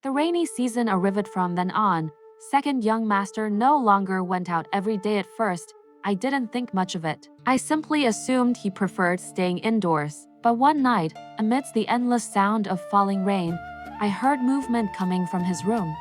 The rainy season arrived from then on. Second young master no longer went out every day at first. I didn't think much of it. I simply assumed he preferred staying indoors. But one night, amidst the endless sound of falling rain, I heard movement coming from his room.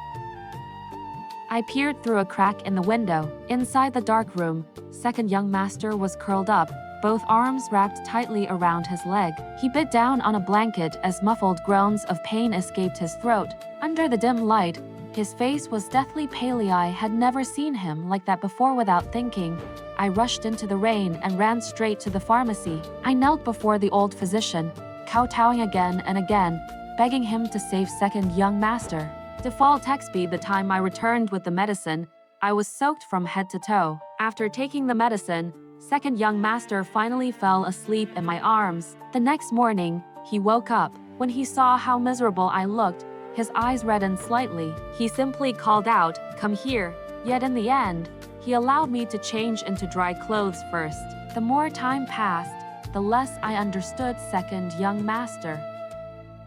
I peered through a crack in the window. Inside the dark room, second young master was curled up, both arms wrapped tightly around his leg. He bit down on a blanket as muffled groans of pain escaped his throat. Under the dim light, his face was deathly pale. I had never seen him like that before. Without thinking, I rushed into the rain and ran straight to the pharmacy. I knelt before the old physician, kowtowing again and again, begging him to save second young master. Default text be the time I returned with the medicine. I was soaked from head to toe. After taking the medicine, second young master finally fell asleep in my arms. The next morning, he woke up. When he saw how miserable I looked, his eyes reddened slightly. He simply called out, "Come here." Yet in the end, he allowed me to change into dry clothes first. The more time passed, the less I understood second young master.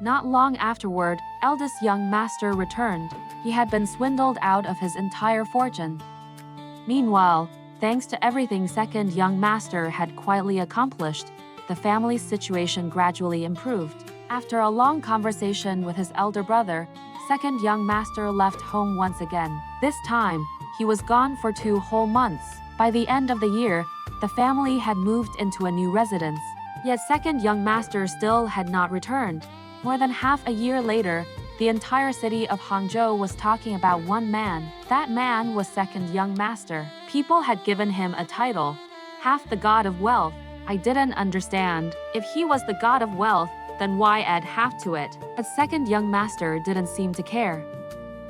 Not long afterward, eldest young master returned. He had been swindled out of his entire fortune. Meanwhile, thanks to everything second young master had quietly accomplished, the family's situation gradually improved. After a long conversation with his elder brother, second young master left home once again. This time, he was gone for 2 whole months. By the end of the year, the family had moved into a new residence. Yet second young master still had not returned. More than half a year later, the entire city of Hangzhou was talking about one man. That man was second young master. People had given him a title, half the god of wealth. I didn't understand. If he was the god of wealth, then why add half to it? But second young master didn't seem to care.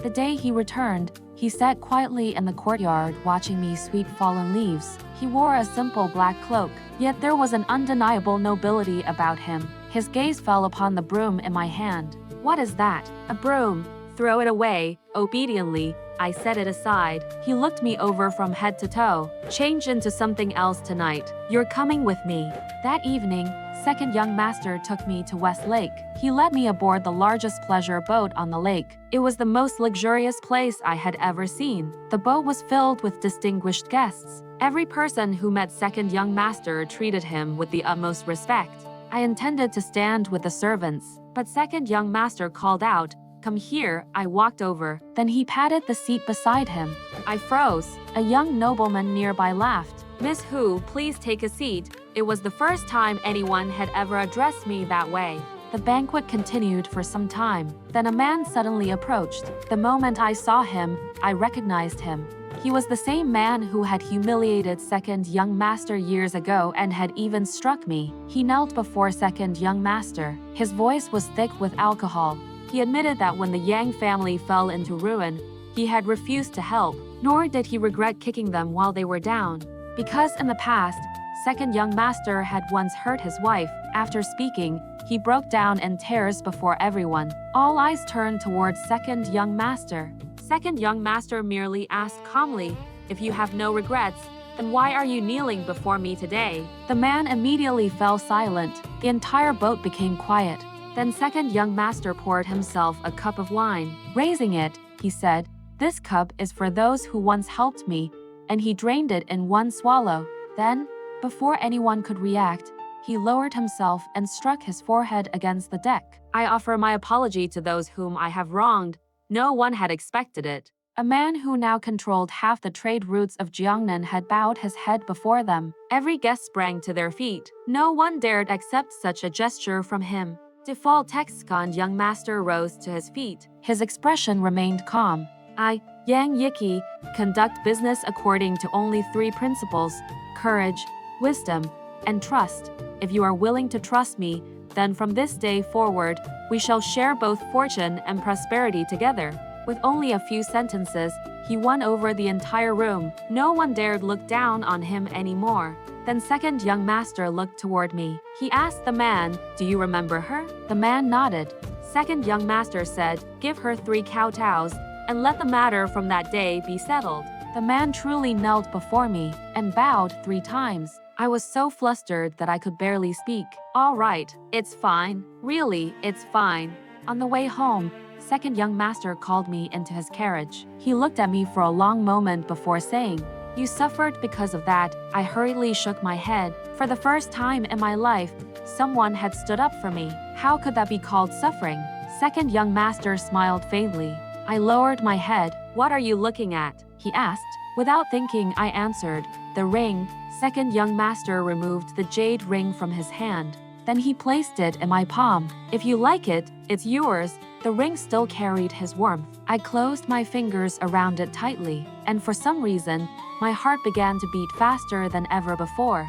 The day he returned, he sat quietly in the courtyard watching me sweep fallen leaves. He wore a simple black cloak, yet there was an undeniable nobility about him. His gaze fell upon the broom in my hand. "What is that?" "A broom." "Throw it away." Obediently, I set it aside. He looked me over from head to toe. "Change into something else tonight. You're coming with me." That evening, second young master took me to West Lake. He led me aboard the largest pleasure boat on the lake. It was the most luxurious place I had ever seen. The boat was filled with distinguished guests. Every person who met second young master treated him with the utmost respect. I intended to stand with the servants, but second young master called out, "Come here." I walked over. Then he patted the seat beside him. I froze. A young nobleman nearby laughed. "Miss Hu, please take a seat." It was the first time anyone had ever addressed me that way. The banquet continued for some time. Then a man suddenly approached. The moment I saw him, I recognized him. He was the same man who had humiliated second young master years ago and had even struck me. He knelt before second young master. His voice was thick with alcohol. He admitted that when the Yang family fell into ruin, he had refused to help, nor did he regret kicking them while they were down. Because in the past, second young master had once hurt his wife. After speaking, he broke down in tears before everyone. All eyes turned towards second young master. Second young master merely asked calmly, "If you have no regrets, then why are you kneeling before me today?" The man immediately fell silent. The entire boat became quiet. Then second young master poured himself a cup of wine. Raising it, he said, "This cup is for those who once helped me," and he drained it in one swallow. Then, before anyone could react, he lowered himself and struck his forehead against the deck. "I offer my apology to those whom I have wronged. No one had expected it." A man who now controlled half the trade routes of Jiangnan had bowed his head before them. Every guest sprang to their feet. No one dared accept such a gesture from him. Default text second young master rose to his feet. His expression remained calm. "I, Yang Yiqi, conduct business according to only 3 principles: courage, wisdom, and trust. If you are willing to trust me, then from this day forward, we shall share both fortune and prosperity together." With only a few sentences, he won over the entire room. No one dared look down on him anymore. Then second young master looked toward me. He asked the man, "Do you remember her?" The man nodded. Second young master said, "Give her 3 kowtows, and let the matter from that day be settled." The man truly knelt before me and bowed 3 times. I was so flustered that I could barely speak. "All right, it's fine. Really, it's fine." On the way home, second young master called me into his carriage. He looked at me for a long moment before saying, "You suffered because of that." I hurriedly shook my head. For the first time in my life, someone had stood up for me. How could that be called suffering? Second young master smiled faintly. I lowered my head. "What are you looking at?" he asked. Without thinking, I answered, "The ring." Second young master removed the jade ring from his hand. Then he placed it in my palm. "If you like it, it's yours." The ring still carried his warmth. I closed my fingers around it tightly, and for some reason, my heart began to beat faster than ever before.